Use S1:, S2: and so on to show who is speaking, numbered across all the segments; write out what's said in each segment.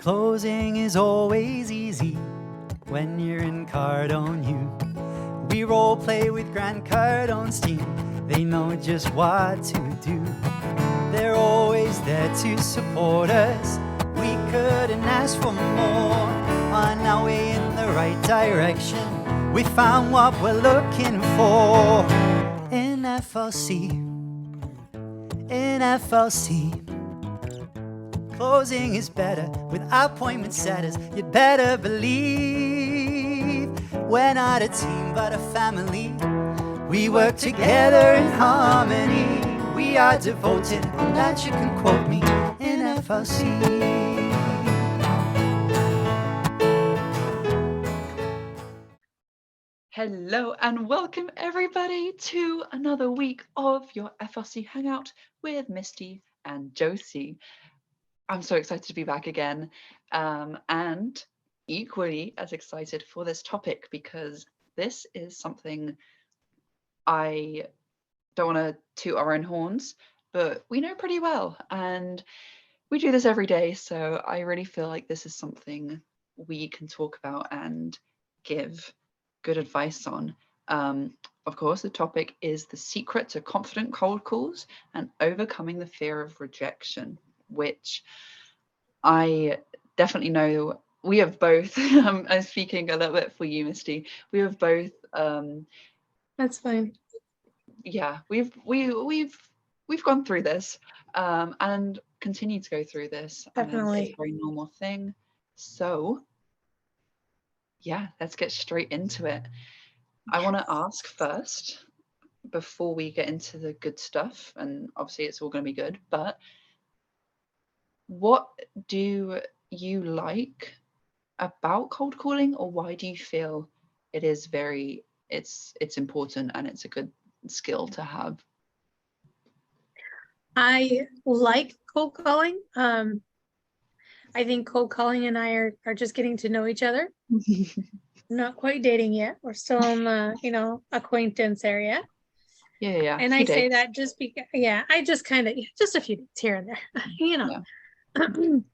S1: Closing is always easy when you're in Cardone U. We role play with Grant Cardone's team. They know just what to do. They're always there to support us. We couldn't ask for more. On our way in the right direction, we found what we're looking for. In FLC, in FLC. Closing is better with appointment setters. You'd better believe we're not a team but a family. We work together in harmony. We are devoted, on that you can quote me, in FLC.
S2: Hello and welcome everybody to another week of your FLC Hangout with Misty and Josie. I'm so excited to be back again, and equally as excited for this topic because this is something I don't want to toot our own horns, but we know pretty well and we do this every day. So I really feel like this is something we can talk about and give good advice on. Of course, the topic is the secret to confident cold calls and overcoming the fear of rejection, which I definitely know we have both. I'm speaking a little bit for you, Misty. We have both.
S3: That's fine.
S2: Yeah, we've gone through this and continue to go through this.
S3: Definitely.
S2: And it's a very normal thing. So yeah, let's get straight into it. I want to ask first, before we get into the good stuff, and obviously it's all going to be good, but what do you like about cold calling, or why do you feel it is it's important and it's a good skill to have?
S3: I like cold calling. I think cold calling and I are just getting to know each other. Not quite dating yet. We're still in the, acquaintance area.
S2: Yeah.
S3: And I say that just because, I just kind of, just a few dates here and there, Yeah.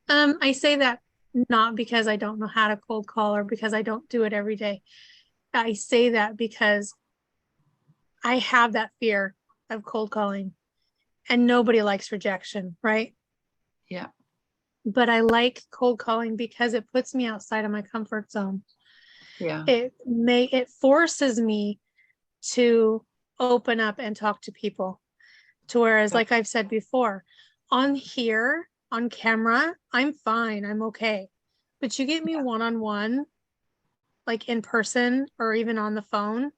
S3: I say that not because I don't know how to cold call or because I don't do it every day. I say that because I have that fear of cold calling and nobody likes rejection, right?
S2: Yeah.
S3: But I like cold calling because it puts me outside of my comfort zone.
S2: Yeah.
S3: It forces me to open up and talk to people. To whereas, like I've said before, on here, on camera, I'm fine, I'm okay. But you get me one-on-one, like in person or even on the phone,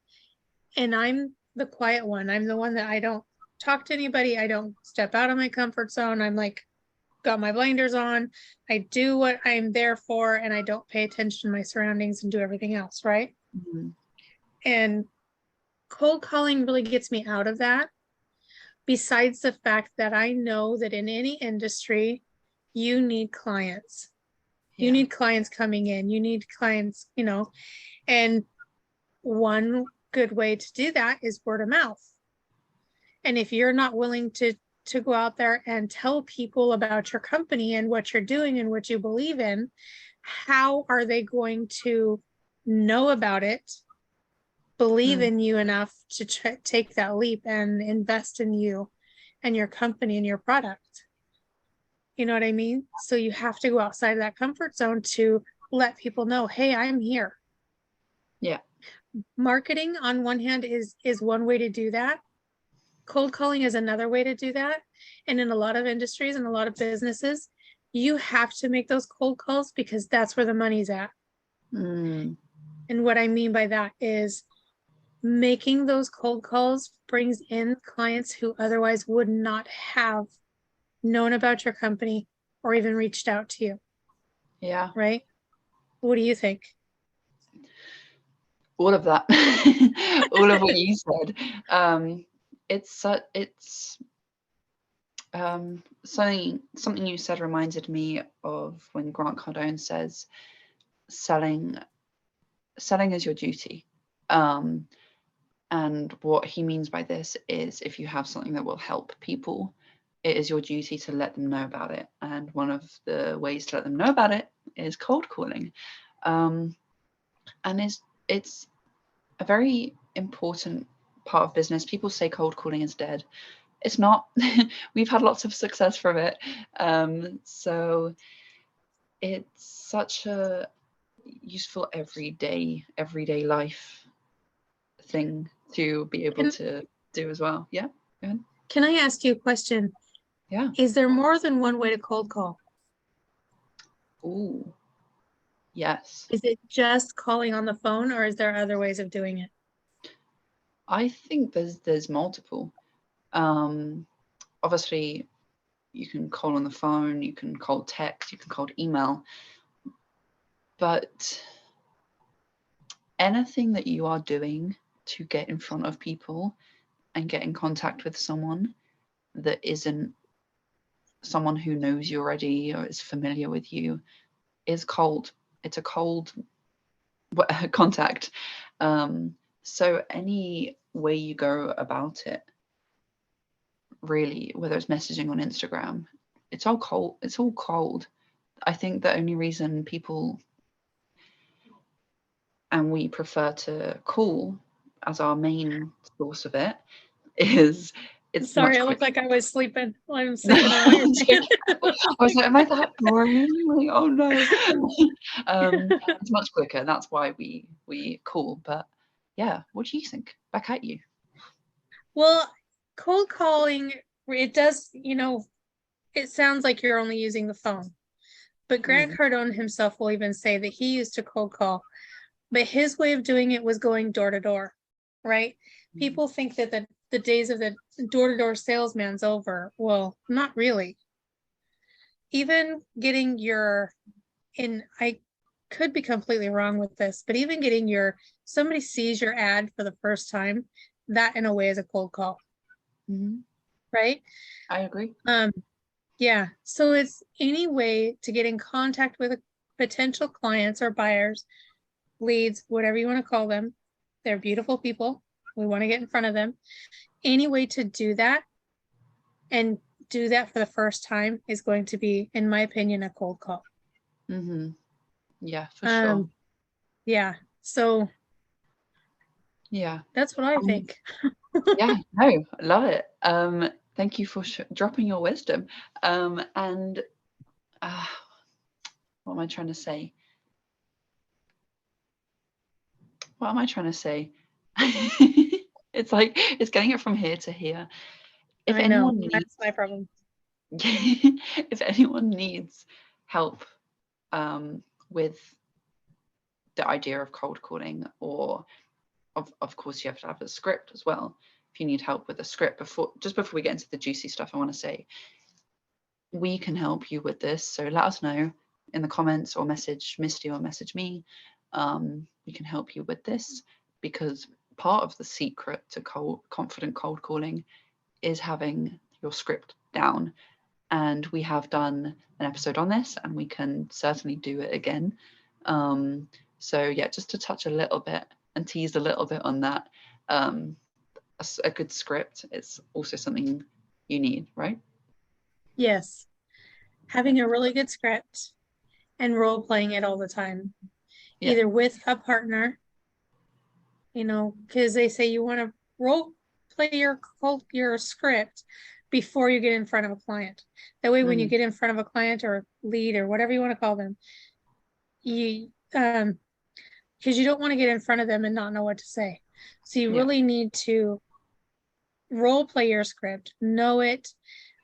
S3: and I'm the quiet one. I'm the one that I don't talk to anybody. I don't step out of my comfort zone. I'm like, got my blinders on. I do what I'm there for, and I don't pay attention to my surroundings and do everything else, right?
S2: Mm-hmm.
S3: And cold calling really gets me out of that. Besides the fact that I know that in any industry, you need clients. Yeah. You need clients coming in. You need clients, and one good way to do that is word of mouth. And if you're not willing to go out there and tell people about your company and what you're doing and what you believe in, how are they going to know about it, believe in you enough to take that leap and invest in you and your company and your product? You know what I mean? So you have to go outside of that comfort zone to let people know, hey, I'm here.
S2: Yeah.
S3: Marketing on one hand is one way to do that. Cold calling is another way to do that. And in a lot of industries and a lot of businesses, you have to make those cold calls because that's where the money's at. And what I mean by that is making those cold calls brings in clients who otherwise would not have known about your company or even reached out to you.
S2: Yeah.
S3: Right? What do you think?
S2: All of that. All of what you said. It's something you said reminded me of when Grant Cardone says selling is your duty. And what he means by this is if you have something that will help people, it is your duty to let them know about it. And one of the ways to let them know about it, is cold calling. And it's a very important part of business. People say cold calling is dead. It's not. We've had lots of success from it. So it's such a useful everyday life thing to be able to do as well. Yeah. Go ahead.
S3: Can I ask you a question?
S2: Yeah.
S3: Is there more than one way to cold call?
S2: Ooh. Yes.
S3: Is it just calling on the phone, or is there other ways of doing it?
S2: I think there's multiple. Obviously, you can call on the phone, you can call text, you can call email, but anything that you are doing to get in front of people and get in contact with someone that isn't someone who knows you already or is familiar with you is cold. It's a cold contact. So any way you go about it, really, whether it's messaging on Instagram, it's all cold. It's all cold. I think the only reason people and we prefer to call as our main source of it is it's
S3: Sorry,
S2: much
S3: it looked
S2: quicker.
S3: like I was sleeping. I'm sleeping on what you're saying.
S2: I was like, am I that boring? Like, oh no. It's much quicker. That's why we call. But yeah, what do you think? Back at you.
S3: Well, cold calling, it does, it sounds like you're only using the phone. But Grant Cardone himself will even say that he used to cold call, but his way of doing it was going door to door, right? People think that the days of the door-to-door salesman's over. Well, not really. Even getting I could be completely wrong with this, but even getting somebody sees your ad for the first time, that in a way is a cold call. Right?
S2: I agree.
S3: Yeah. So it's any way to get in contact with potential clients or buyers, leads, whatever you want to call them. They're beautiful people. We want to get in front of them. Any way to do that and do that for the first time is going to be, in my opinion, a cold call.
S2: Yeah, for sure.
S3: Yeah. So
S2: yeah,
S3: that's what I think.
S2: Yeah, no, I love it. Thank you for dropping your wisdom. And what am I trying to say? What am I trying to say? It's like it's getting it from here to here. If
S3: I know,
S2: anyone
S3: that's my problem.
S2: if anyone needs help with the idea of cold calling, or of course you have to have a script as well. If you need help with a script, before we get into the juicy stuff, I want to say we can help you with this. So let us know in the comments, or message Misty or message me. We can help you with this, because part of the secret to confident cold calling is having your script down. And we have done an episode on this, and we can certainly do it again. So yeah, just to touch a little bit and tease a little bit on that, a good script is also something you need, right?
S3: Yes. Having a really good script and role playing it all the time, either with a partner, because they say you want to role play your script before you get in front of a client. That way, when you get in front of a client or lead or whatever you want to call them, you because you don't want to get in front of them and not know what to say. So you really need to role play your script, know it.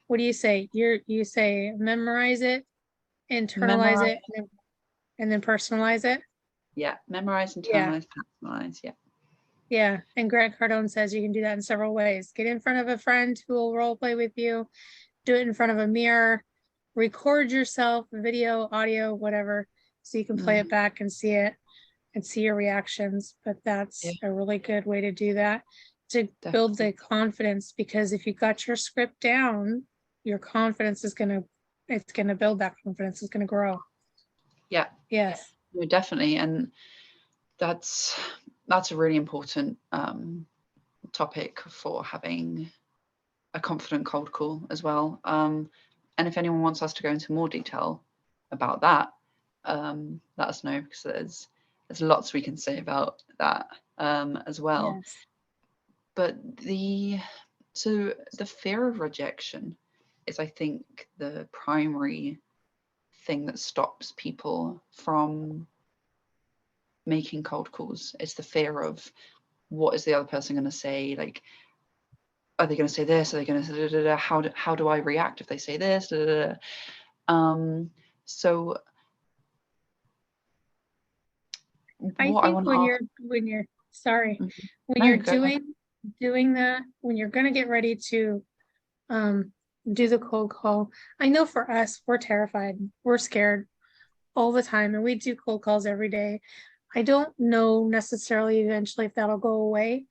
S3: What do you say? You say memorize it, internalize it, and then personalize it.
S2: Yeah, memorize, internalize, personalize. Yeah.
S3: Yeah, and Grant Cardone says you can do that in several ways. Get in front of a friend who will role play with you, do it in front of a mirror, record yourself, video, audio, whatever, so you can play it back and see it and see your reactions. But that's a really good way to do that, to build the confidence, because if you got your script down, your confidence is gonna build. That confidence is gonna grow.
S2: Yeah.
S3: Yes.
S2: No, definitely. And that's a really important topic for having a confident cold call as well. And if anyone wants us to go into more detail about that, let us know, because there's lots we can say about that as well.
S3: Yes.
S2: But the fear of rejection is, I think, the primary thing that stops people from making cold calls. It's the fear of, what is the other person going to say? Like, are they going to say this? Are they going to say da, da, da? How do I react if they say this? Da, da, da. So
S3: I
S2: what I
S3: think
S2: want to ask.
S3: when you're sorry, when
S2: No,
S3: you're
S2: go ahead.
S3: doing that, when you're gonna get ready to do the cold call, I know for us, we're terrified, we're scared all the time, and we do cold calls every day. I don't know necessarily eventually if that'll go away,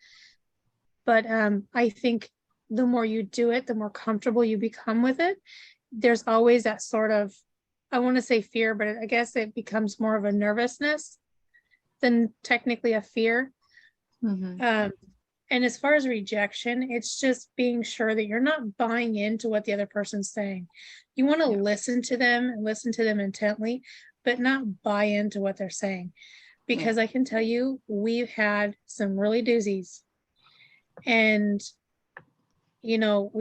S3: but I think the more you do it, the more comfortable you become with it. There's always that sort of, I want to say fear, but I guess it becomes more of a nervousness than technically a fear.
S2: Mm-hmm.
S3: And as far as rejection, it's just being sure that you're not buying into what the other person's saying. You want to
S2: Yeah.
S3: listen to them and listen to them intently, but not buy into what they're saying. Because I can tell you, we've had some really doozies. And, you know,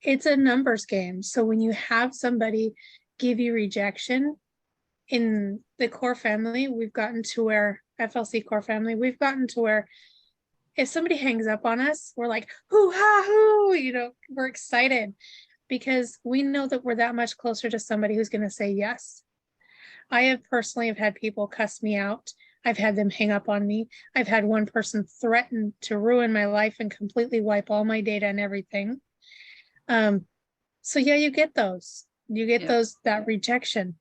S3: it's a numbers game. So when you have somebody give you rejection in the core family, we've gotten to where FLC core family, we've gotten to where if somebody hangs up on us, we're like, hoo ha hoo, you know, we're excited because we know that we're that much closer to somebody who's going to say yes. I have personally had people cuss me out. I've had them hang up on me. I've had one person threaten to ruin my life and completely wipe all my data and everything. So yeah, you get those. You get that rejection.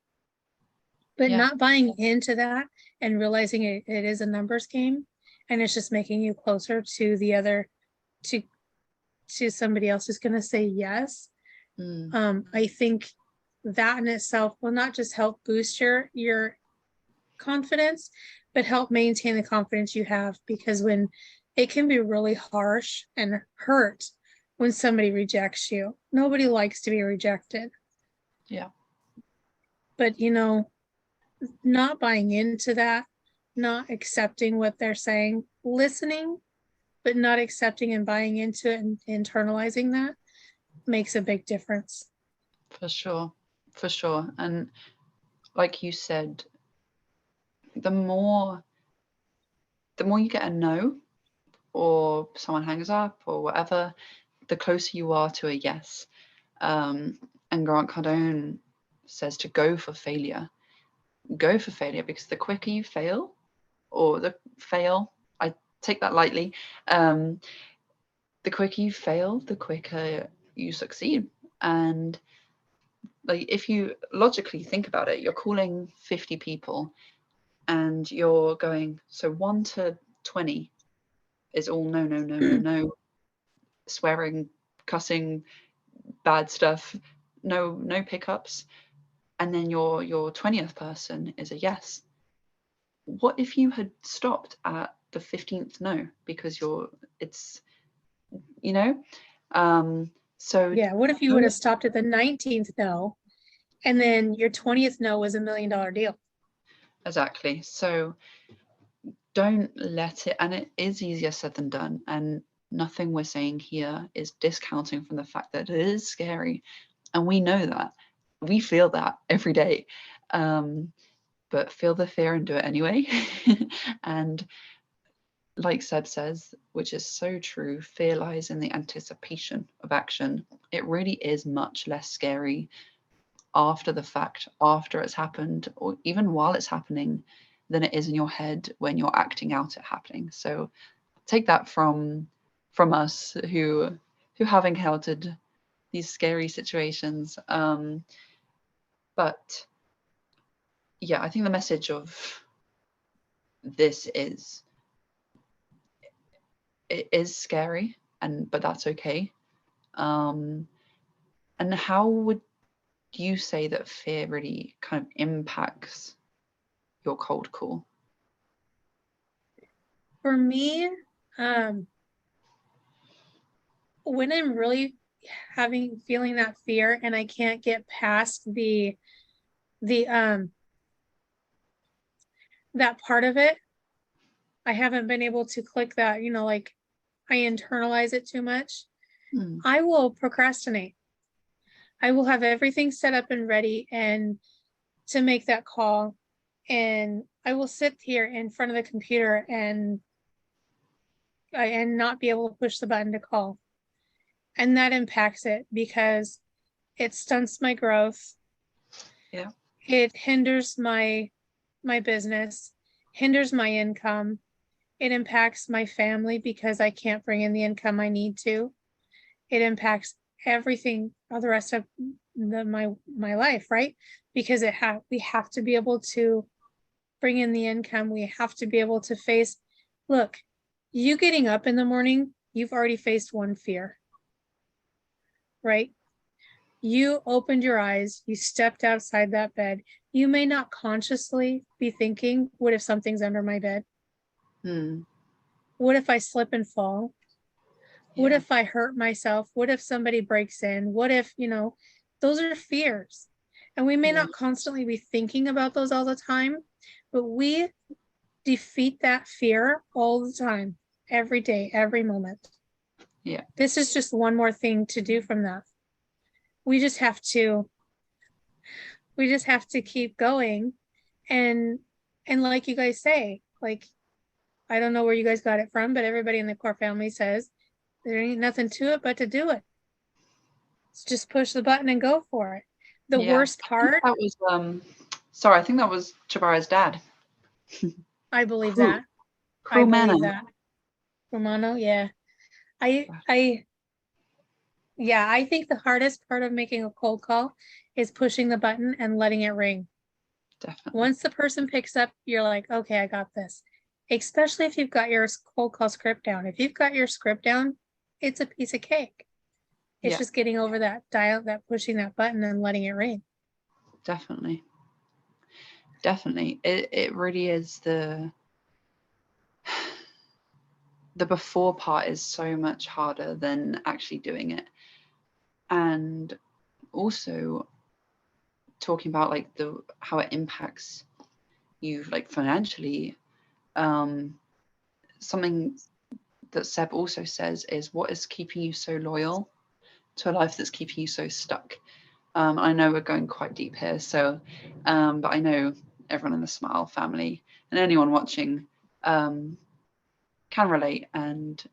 S3: But not buying into that and realizing it is a numbers game, and it's just making you closer to the other, to somebody else who's going to say yes. I think that in itself will not just help boost your confidence, but help maintain the confidence you have, because when it can be really harsh and hurt when somebody rejects you. Nobody likes to be rejected.
S2: Yeah.
S3: But you know, not buying into that, not accepting what they're saying, listening, but not accepting and buying into it and internalizing that makes a big difference.
S2: For sure. For sure. And like you said, the more you get a no, or someone hangs up or whatever, the closer you are to a yes. And Grant Cardone says to go for failure. Go for failure, because the quicker you fail, or the fail, I take that lightly, the quicker you fail, the quicker you succeed. And like, if you logically think about it, you're calling 50 people and you're going, so 1 to 20 is all no, no, no, no, no, swearing, cussing, bad stuff, no pickups. And then your 20th person is a yes. What if you had stopped at the 15th no, because it's, you know, so
S3: yeah, what if you would have stopped at the 19th no, and then your 20th no was $1 million deal?
S2: Exactly. So don't let it, and it is easier said than done, and nothing we're saying here is discounting from the fact that it is scary, and we know that, we feel that every day, but feel the fear and do it anyway. And like Seb says, which is so true, fear lies in the anticipation of action. It really is much less scary after the fact, after it's happened, or even while it's happening, than it is in your head when you're acting out it happening. So take that from us who have encountered these scary situations. But yeah, I think the message of this is, it is scary, but that's okay. And how would you say that fear really kind of impacts your cold call?
S3: For me, when I'm really feeling that fear and I can't get past the the that part of it, I haven't been able to click that, like I internalize it too much. I will procrastinate. I will have everything set up and ready and to make that call. And I will sit here in front of the computer and not be able to push the button to call. And that impacts it because it stunts my growth.
S2: Yeah.
S3: It hinders my business, hinders my income. It impacts my family because I can't bring in the income I need to. It impacts everything the rest of my life, right? Because we have to be able to bring in the income. We have to be able to face, look, you getting up in the morning, you've already faced one fear, right? You opened your eyes, you stepped outside that bed. You may not consciously be thinking, what if something's under my bed? What if I slip and fall? What if I hurt myself? What if somebody breaks in? What if, those are fears. And we may not constantly be thinking about those all the time, but we defeat that fear all the time, every day, every moment.
S2: Yeah.
S3: This is just one more thing to do from that. We just have to keep going. And like you guys say, like, I don't know where you guys got it from, but everybody in the core family says there ain't nothing to it but to do it. Let's just push the button and go for it. The worst part.
S2: That was sorry, I think that was Chabara's dad.
S3: I believe that.
S2: I believe
S3: that. Romano, yeah. I think the hardest part of making a cold call is pushing the button and letting it ring.
S2: Definitely.
S3: Once the person picks up, you're like, okay, I got this. Especially if you've got your cold call script down. If you've got your script down, it's a piece of cake. It's just getting over that pushing that button and letting it ring.
S2: Definitely. It really is the before part is so much harder than actually doing it. And also talking about like how it impacts you like financially. Something that Seb also says is, what is keeping you so loyal to a life that's keeping you so stuck? I know we're going quite deep here, so but I know everyone in the Smile family and anyone watching can relate and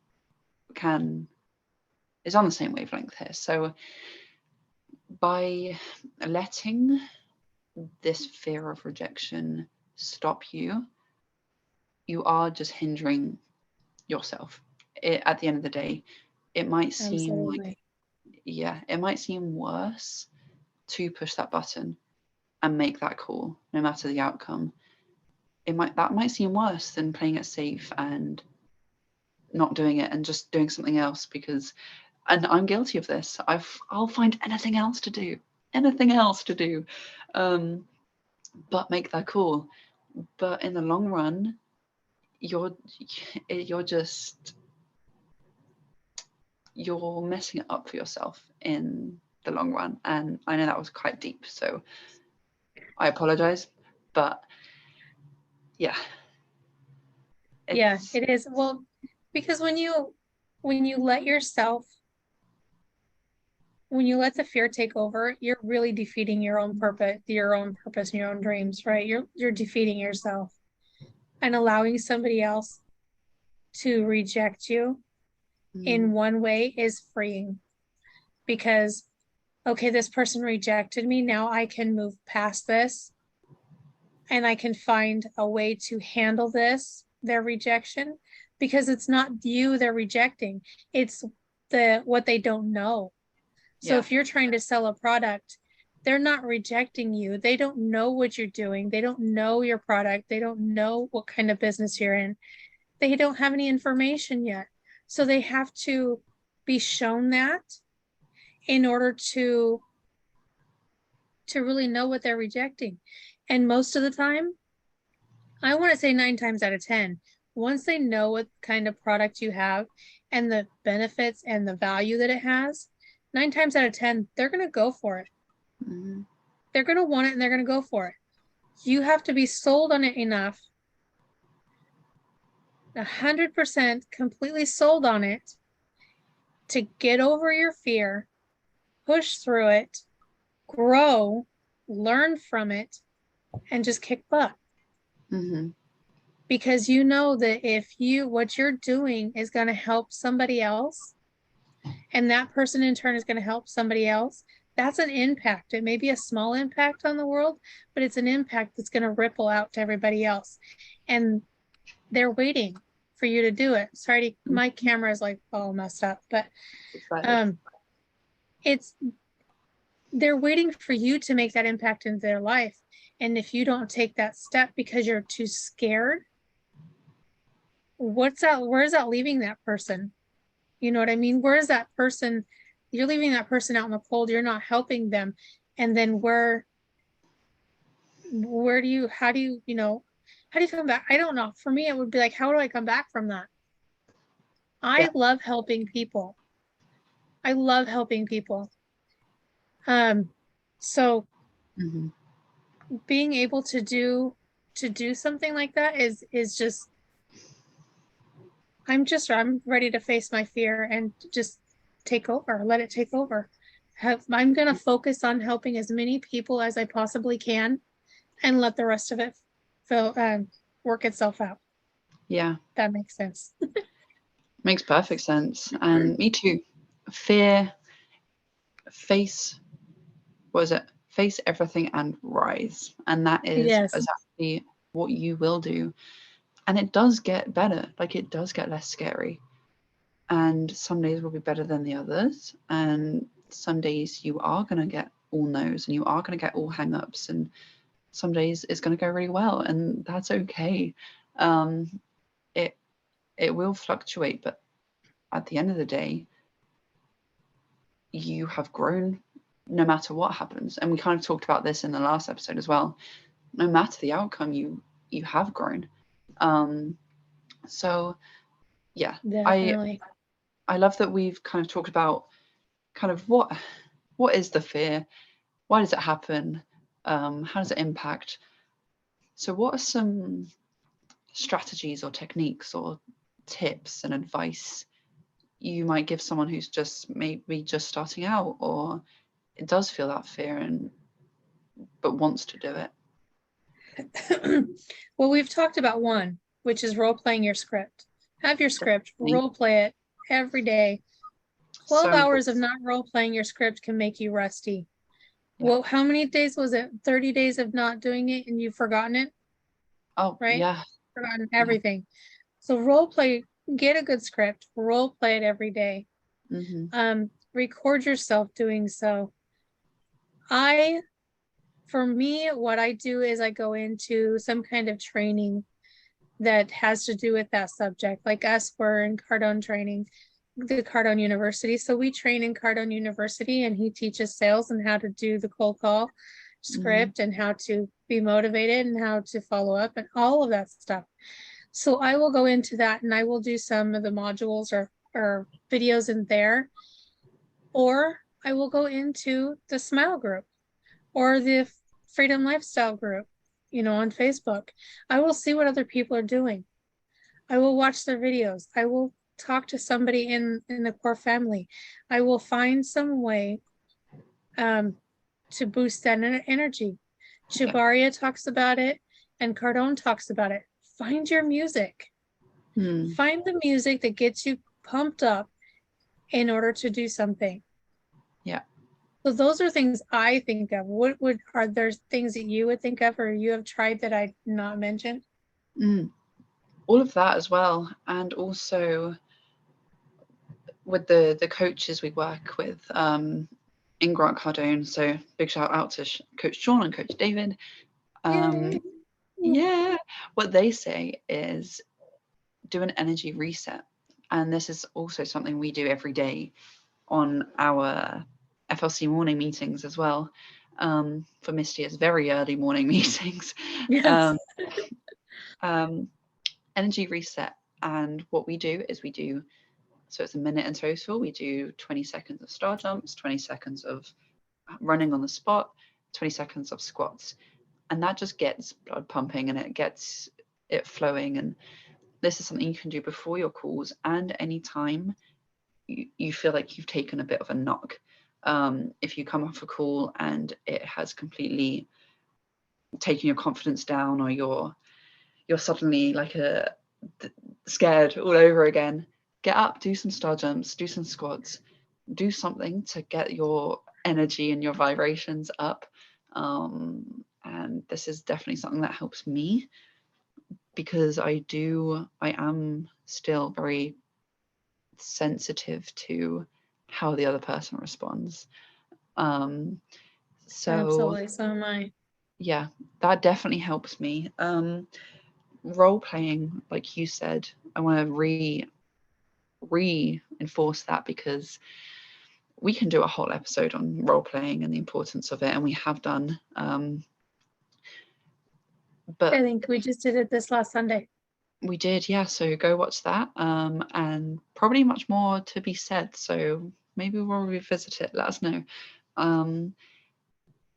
S2: is on the same wavelength here. So by letting this fear of rejection stop you, you are just hindering yourself. At the end of the day, it might seem it might seem worse to push that button and make that call, no matter the outcome. That might seem worse than playing it safe and not doing it and just doing something else, because, and I'm guilty of this, I'll find anything else to do, but make that call. But in the long run, you're messing it up for yourself in the long run. And I know that was quite deep, so I apologize, but yeah.
S3: It is. Well, because when you let the fear take over, you're really defeating your own purpose and your own dreams, right? You're defeating yourself, and allowing somebody else to reject you in one way is freeing, because, okay, this person rejected me. Now I can move past this and I can find a way to handle their rejection, because it's not you they're rejecting. It's what they don't know. So if you're trying to sell a product, they're not rejecting you. They don't know what you're doing. They don't know your product. They don't know what kind of business you're in. They don't have any information yet. So they have to be shown that in order to really know what they're rejecting. And most of the time, I want to say 9 times out of 10, once they know what kind of product you have and the benefits and the value that it has, 9 times out of 10, they're going to go for it. they're going to want it and they're going to go for it. You have to be sold on it enough, 100% completely sold on it, to get over your fear, push through it, grow, learn from it, and just kick butt.
S2: Mm-hmm.
S3: Because you know that if what you're doing is going to help somebody else, and that person in turn is going to help somebody else, that's an impact. It may be a small impact on the world, but it's an impact that's going to ripple out to everybody else. And they're waiting for you to do it. Sorry, my camera is like all messed up, but they're waiting for you to make that impact in their life. And if you don't take that step because you're too scared, where is that leaving that person? You know what I mean? Where is that person? You're leaving that person out in the cold. You're not helping them. And then how do you come back? I don't know. For me, it would be like, how do I come back from that? I love helping people. I love helping people. So being able to do something like that is just, I'm ready to face my fear and just let it take over. I'm going to focus on helping as many people as I possibly can and let the rest of it work itself out.
S2: Yeah.
S3: That makes sense.
S2: Makes perfect sense. And me too. Fear, face everything and rise. And that is exactly what you will do. And it does get better. Like, it does get less scary. And some days will be better than the others. And some days you are going to get all no's and you are going to get all hang-ups. And some days it's going to go really well. And that's okay. It will fluctuate. But at the end of the day, you have grown no matter what happens. And we kind of talked about this in the last episode as well. No matter the outcome, you have grown. So yeah, definitely. I love that we've kind of talked about kind of what is the fear, why does it happen, how does it impact. So what are some strategies or techniques or tips and advice you might give someone who's maybe just starting out, or it does feel that fear but wants to do
S3: it? Well, we've talked about one, which is role playing your script. Have your script, role play it every day. 12 hours of not role playing your script can make you rusty. Yeah. Well, how many days was it? 30 days of not doing it and you've forgotten it?
S2: Oh, right? Yeah.
S3: Forgotten everything. Yeah. So role play, get a good script, role play it every day. Record yourself doing so. For me, what I do is I go into some kind of training that has to do with that subject. Like us, we're in Cardone training, the Cardone University. So we train in Cardone University, and he teaches sales and how to do the cold call script and how to be motivated and how to follow up and all of that stuff. So I will go into that and I will do some of the modules or videos in there, or I will go into the Smile group or the Freedom Lifestyle group, on Facebook. I will see what other people are doing. I will watch their videos. I will talk to somebody in the core family. I will find some way to boost that energy. Chibaria talks about it and Cardone talks about it. Find your music. Find the music that gets you pumped up in order to do something.
S2: Yeah.
S3: So those are things I think of. Are there things that you would think of or you have tried that I not mentioned?
S2: All of that as well. And also with the coaches we work with in Grant Cardone. So big shout out to Coach Sean and Coach David. Yeah. What they say is do an energy reset. And this is also something we do every day on our FLC morning meetings as well. For Misty, it's very early morning meetings. Yes. Energy reset. And what we do is so it's a minute in total. We do 20 seconds of star jumps, 20 seconds of running on the spot, 20 seconds of squats, and that just gets blood pumping and it gets it flowing. And this is something you can do before your calls and anytime you feel like you've taken a bit of a knock. If you come off a call and it has completely taken your confidence down, or you're suddenly like scared all over again, get up, do some star jumps, do some squats, do something to get your energy and your vibrations up. And this is definitely something that helps me, because I am still very sensitive to how the other person responds. So
S3: Absolutely, so am I.
S2: yeah, that definitely helps me. Role playing, like you said, I want to reinforce that, because we can do a whole episode on role playing and the importance of it, and we have done. But
S3: I think we just did it this last Sunday.
S2: we did, yeah. So go watch that, and probably much more to be said. So maybe we'll revisit it. Let us know.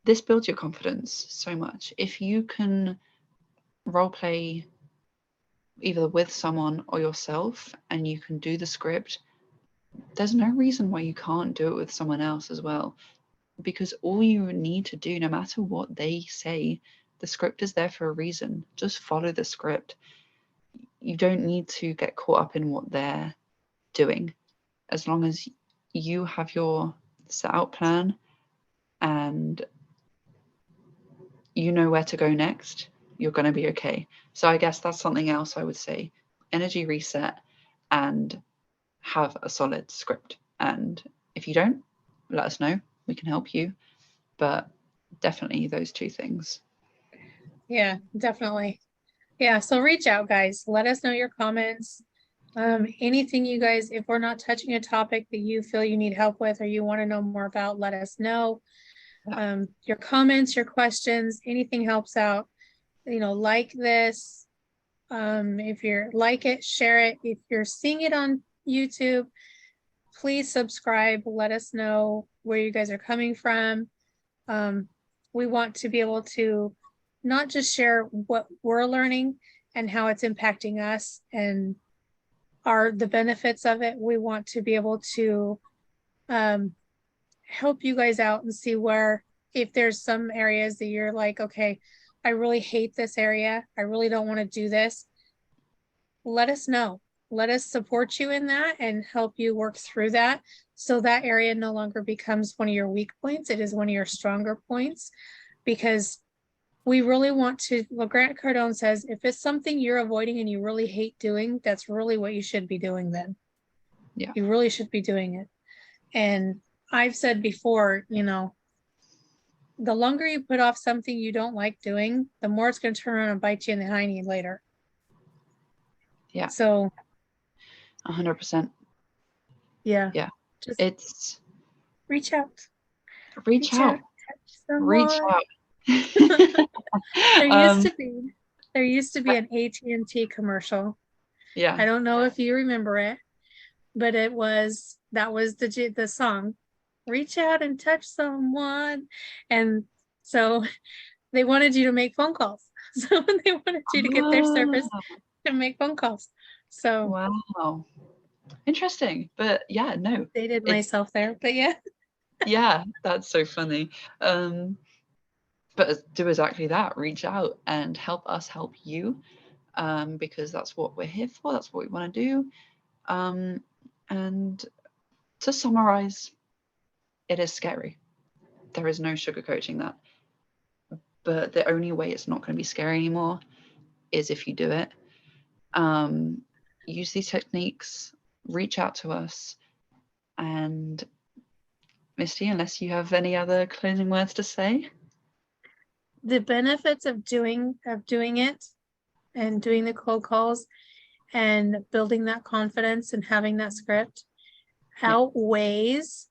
S2: This builds your confidence so much. If you can role play either with someone or yourself, and you can do the script, there's no reason why you can't do it with someone else as well. Because all you need to do, no matter what they say, the script is there for a reason. Just follow the script. You don't need to get caught up in what they're doing. As long as you have your set out plan and you know where to go next, you're going to be okay. So I guess that's something else I would say. Energy reset and have a solid script. And if you don't, let us know. We can help you. But definitely those two things.
S3: Yeah, definitely. Yeah, so reach out, guys. Let us know your comments. Anything you guys, if we're not touching a topic that you feel you need help with or you want to know more about, let us know. Your comments, your questions, anything helps out. Like this. If you're like it, share it. If you're seeing it on YouTube, please subscribe. Let us know where you guys are coming from. We want to be able to not just share what we're learning and how it's impacting us and the benefits of it. We want to be able to help you guys out and see where, if there's some areas that you're like, okay, I really hate this area, I really don't want to do this, let us know. Let us support you in that and help you work through that, so that area no longer becomes one of your weak points. It is one of your stronger points, because we really want to, well, Grant Cardone says, if it's something you're avoiding and you really hate doing, that's really what you should be doing then.
S2: Yeah.
S3: You really should be doing it. And I've said before, the longer you put off something you don't like doing, the more it's going to turn around and bite you in the hiney later.
S2: Yeah.
S3: So
S2: 100%.
S3: yeah.
S2: Yeah.
S3: Just
S2: it's
S3: reach out.
S2: Reach out. Reach out.
S3: There used to be an AT&T commercial.
S2: Yeah.
S3: I don't know if you remember it, but that was the song, reach out and touch someone. And so they wanted you to make phone calls. So they wanted you to get their service and make phone calls. So
S2: wow. Interesting. But yeah, no.
S3: Dated myself there, but yeah.
S2: Yeah, that's so funny. But do exactly that. Reach out and help us help you, because that's what we're here for. That's what we want to do. And to summarize, it is scary. There is no sugarcoating that. But the only way it's not going to be scary anymore is if you do it. Use these techniques, reach out to us, and Misty, unless you have any other closing words to say.
S3: The benefits of doing it and doing the cold calls and building that confidence and having that script outweighs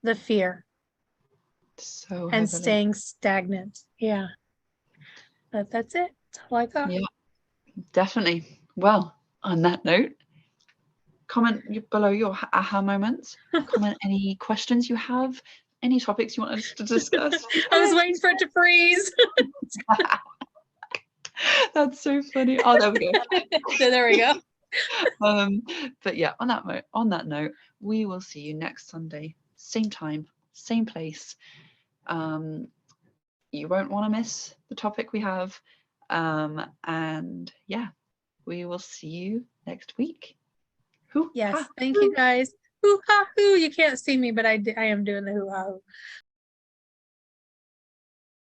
S3: the fear
S2: So
S3: and
S2: heavily.
S3: staying stagnant. Yeah. But that's it. That's all I got.
S2: Yeah, definitely. Well, on that note, comment below your aha moments. Comment any questions you have, any topics you want us to discuss.
S3: I was waiting for it to freeze.
S2: That's so funny. Oh, there we go.
S3: There we go.
S2: But yeah, on that note, we will see you next Sunday, same time, same place. You won't want to miss the topic we have. And yeah, we will see you next week.
S3: Yes, thank you guys. Hoo ha hoo. You can't see me, but I am doing the hoo ha hoo.